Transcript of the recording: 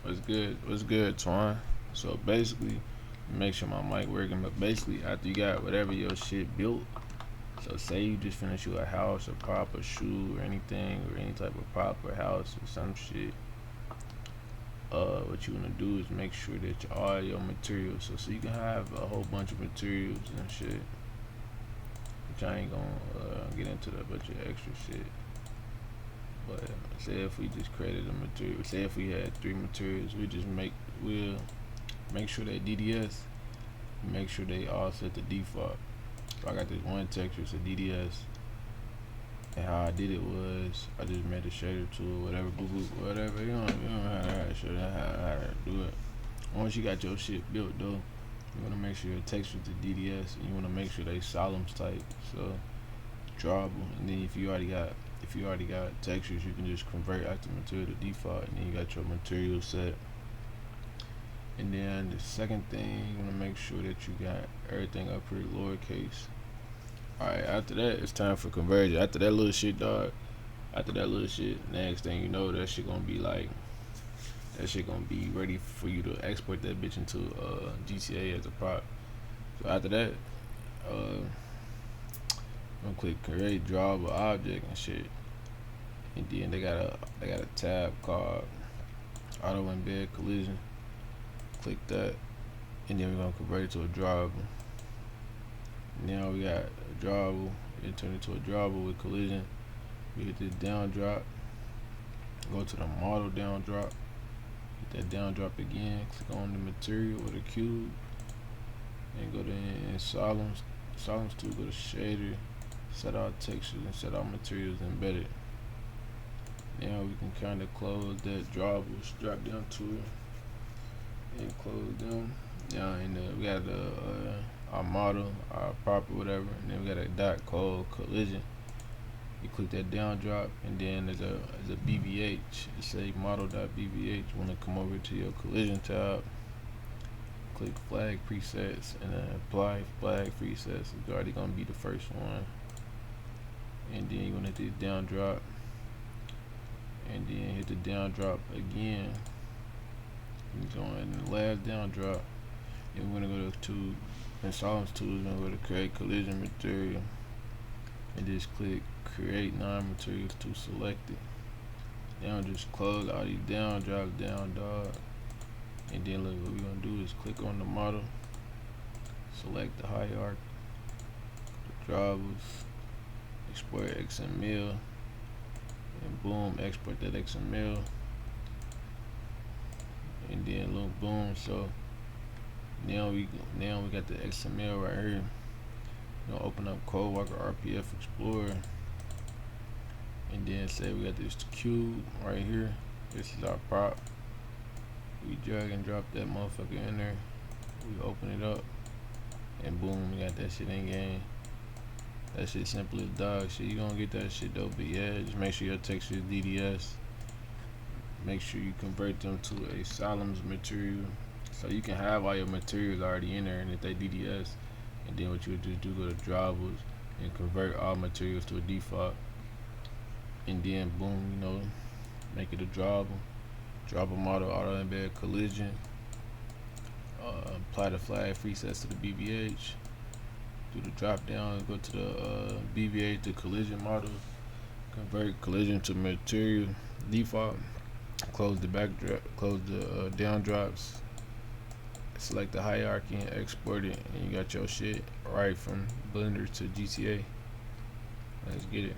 What's good, Twan? So basically, make sure my mic working. But basically, after you got whatever your shit built, so say you just finished you a house, a prop, a shoe, or anything, or any type of prop or house or some shit. What you wanna do is make sure that all your materials, so you can have a whole bunch of materials and shit. Which I ain't gonna get into that bunch of extra shit. But say if we just created a material, say if we had three materials, we'll make sure they DDS, make sure they all set to default. So I got this one texture, it's a DDS, and how I did it was I just made a shader tool, whatever, boo boo, whatever. You don't know how to show that how to do it. Once you got your shit built though, you wanna make sure your textures to DDS, and you wanna make sure they solemns type, so drawable. And then if you already got textures, you can just convert active material to default, and then you got your material set. And then the second thing, you want to make sure that you got everything up here lowercase. Alright, after that, it's time for conversion. After that little shit, dog. After that little shit, next thing you know, that shit gonna be like, that shit gonna be ready for you to export that bitch into GTA as a prop. So after that, I'm gonna click create drawable object and shit. And then they got a tab called auto embed collision. Click that, and then we're gonna convert it to a drawable. Now we got a drawable. It turned into a drawable with collision. We hit this down drop. Go to the model down drop. Hit that down drop again. Click on the material with a cube, and go to in solemns. Solemns tool. Go to shader. Set our textures and set our materials embedded. Now we can kind of close that drawable. Drop down to it and close them. Now and we got our model, our prop or whatever, and then we got a dot called collision. You click that down drop, and then there's a BVH. It say model.bvh. Want to come over to your collision tab, click flag presets, and then apply flag presets. It's already gonna be the first one, and then you want to hit the down drop, and then hit the down drop again. You go in the last down drop, and we're gonna go to in Solemn's tools, and go to create collision material, and just click create non-materials to select it. Now just close all these down drops down, dog. And then look, what we're gonna do is click on the model, select the hierarchy, the drawables, export XML, and boom, export that XML. And then look, boom. So now we got the XML right here. We're gonna open up CodeWalker RPF Explorer, and then say we got this cube right here. This is our prop. We drag and drop that motherfucker in there. We open it up, and boom, we got that shit in game. That shit simple as dog shit. You gonna get that shit though, but yeah, just make sure your texture is DDS. Make sure you convert them to a solemns material, so you can have all your materials already in there, and if they DDS, and then what you would just do, go to drawables and convert all materials to a default, and then boom, make it a drawable. Drawable model auto embed collision. Apply the flag presets to the BVH. Do the drop down, go to the BVH to collision model. Convert collision to material default. Close the close the down drops. Select the hierarchy and export it, and you got your shit right from Blender to GTA. Let's get it.